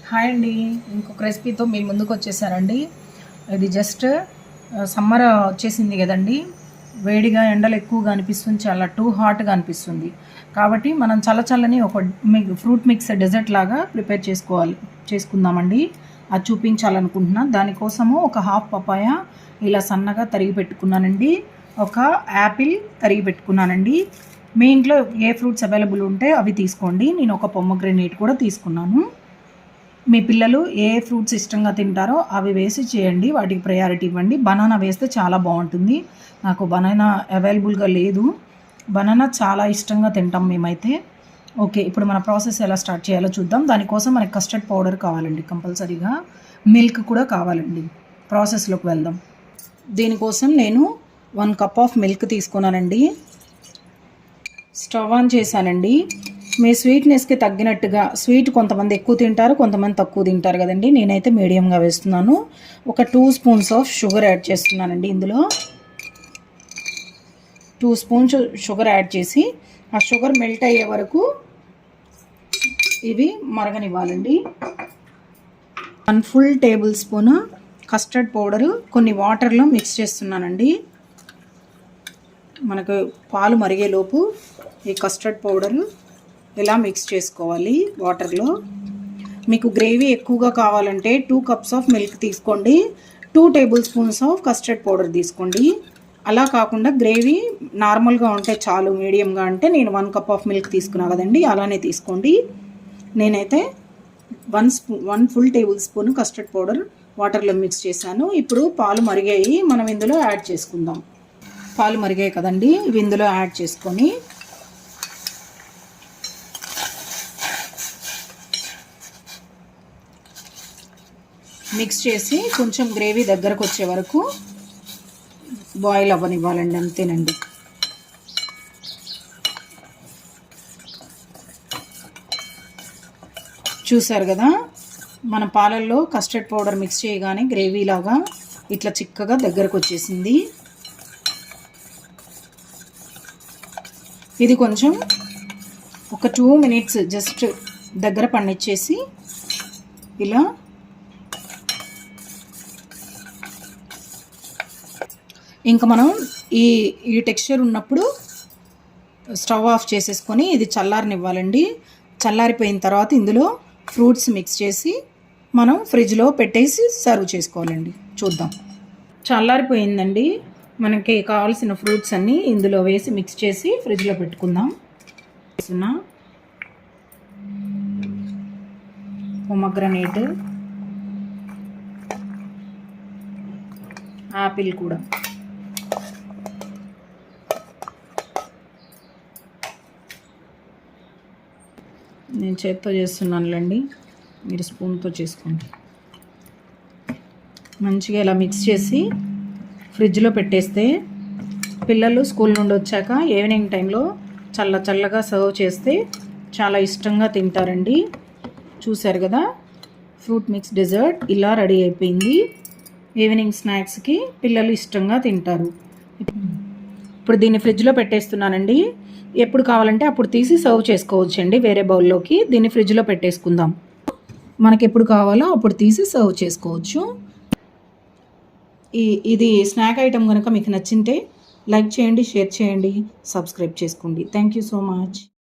Hi అండి, ఇంకొక రెసిపీతో మీ ముందుకు వచ్చేసారండి. ఇది జస్ట్ సమ్మర్ వచ్చేసింది కదండి, వేడిగా ఎండలు ఎక్కువగా అనిపిస్తుంది, చాలా టూ హాట్గా అనిపిస్తుంది. కాబట్టి మనం చల్లచల్లని ఒక ఫ్రూట్ మిక్స్ డెజర్ట్ లాగా ప్రిపేర్ చేసుకుందామండి. అది చూపించాలనుకుంటున్నాను. దానికోసము ఒక హాఫ్ పపాయ ఇలా సన్నగా తరిగి పెట్టుకున్నానండి. ఒక యాపిల్ తరిగి పెట్టుకున్నానండి. మీ ఇంట్లో ఏ ఫ్రూట్స్ అవైలబుల్ ఉంటే అవి తీసుకోండి. నేను ఒక పొమ్మగ్రెనేట్ కూడా తీసుకున్నాను. మీ పిల్లలు ఏ ఫ్రూట్స్ ఇష్టంగా తింటారో అవి వేసి చేయండి, వాటికి ప్రయారిటీ ఇవ్వండి. బనానా వేస్తే చాలా బాగుంటుంది. నాకు బనానా అవైలబుల్గా లేదు. బనానా చాలా ఇష్టంగా తింటాం మేమైతే. ఓకే, ఇప్పుడు మన ప్రాసెస్ ఎలా స్టార్ట్ చేయాలో చూద్దాం. దానికోసం మనకి కస్టర్డ్ పౌడర్ కావాలండి, కంపల్సరీగా మిల్క్ కూడా కావాలండి. ప్రాసెస్లోకి వెళ్దాం. దీనికోసం నేను 1 కప్ ఆఫ్ మిల్క్ తీసుకున్నానండి. స్టవ్ ఆన్ చేశానండి. మీ స్వీట్నెస్కి తగ్గినట్టుగా, స్వీట్ కొంతమంది ఎక్కువ తింటారు, కొంతమంది తక్కువ తింటారు కదండి. నేనైతే మీడియంగా వేస్తున్నాను. ఒక 2 స్పూన్స్ ఆఫ్ షుగర్ యాడ్ చేస్తున్నానండి. ఇందులో 2 స్పూన్స్ షుగర్ యాడ్ చేసి ఆ షుగర్ మెల్ట్ అయ్యే వరకు ఇవి మరగనివ్వాలండి. 1 full table spoon custard powder కొన్ని వాటర్లో మిక్స్ చేస్తున్నానండి. మనకు పాలు మరిగేలోపు ఈ కస్టర్డ్ పౌడరు ఇలా మిక్స్ చేసుకోవాలి వాటర్లో. మీకు గ్రేవీ ఎక్కువగా కావాలంటే 2 కప్స్ ఆఫ్ మిల్క్ తీసుకోండి, 2 table spoons of custard powder తీసుకోండి. అలా కాకుండా గ్రేవీ నార్మల్గా ఉంటే చాలు, మీడియంగా అంటే నేను 1 కప్ ఆఫ్ మిల్క్ తీసుకున్నా కదండి, అలానే తీసుకోండి. నేనైతే 1 full table spoon custard powder వాటర్లో మిక్స్ చేశాను. ఇప్పుడు పాలు మరిగాయి, మనం ఇందులో యాడ్ చేసుకుందాం. పాలు మరిగాయి కదండి, ఇవి ఇందులో యాడ్ చేసుకొని మిక్స్ చేసి కొంచెం గ్రేవీ దగ్గరకు వచ్చే వరకు బాయిల్ అవ్వనివ్వాలండి, అంతేనండి. చూసారు కదా, మన పాలల్లో కస్టర్డ్ పౌడర్ మిక్స్ చేయగానే గ్రేవీలాగా ఇట్లా చిక్కగా దగ్గరకు వచ్చేసింది. ఇది కొంచెం ఒక 2 మినిట్స్ జస్ట్ దగ్గర పన్నిచ్చేసి ఇలా ఇంకా మనం ఈ టెక్స్చర్ ఉన్నప్పుడు స్టవ్ ఆఫ్ చేసేసుకొని ఇది చల్లారనివ్వాలండి. చల్లారిపోయిన తర్వాత ఇందులో ఫ్రూట్స్ మిక్స్ చేసి మనం ఫ్రిడ్జ్లో పెట్టేసి సర్వ్ చేసుకోవాలండి. చూద్దాం. చల్లారిపోయిందండి. మనకి కావాల్సిన ఫ్రూట్స్ అన్నీ ఇందులో వేసి మిక్స్ చేసి ఫ్రిడ్జ్లో పెట్టుకుందాం. పొమగ్రనేట్, యాపిల్ కూడా. నేను చేత్తో చేస్తున్నానులేండి, మీరు స్పూన్తో చేసుకోండి. మంచిగా ఇలా మిక్స్ చేసి ఫ్రిడ్జ్లో పెట్టేస్తే పిల్లలు స్కూల్ నుండి వచ్చాక ఈవినింగ్ టైంలో చల్లగా సర్వ్ చేస్తే చాలా ఇష్టంగా తింటారండి. చూసారు కదా, ఫ్రూట్ మిక్స్ డెజర్ట్ ఇలా రెడీ అయిపోయింది. ఈవినింగ్ స్నాక్స్కి పిల్లలు ఇష్టంగా తింటారు. ఇప్పుడు దీన్ని ఫ్రిడ్జ్లో పెట్టేస్తున్నానండి. ఎప్పుడు కావాలంటే అప్పుడు తీసి సర్వ్ చేసుకోవచ్చండి వేరే బౌల్లోకి. దీన్ని ఫ్రిడ్జ్లో పెట్టేసుకుందాం. మనకి ఎప్పుడు కావాలో అప్పుడు తీసి సర్వ్ చేసుకోవచ్చు. ఇది స్నాక్ ఐటమ్ కనుక మీకు నచ్చింటే లైక్ చేయండి, షేర్ చేయండి, సబ్స్క్రైబ్ చేసుకోండి. Thank you so much.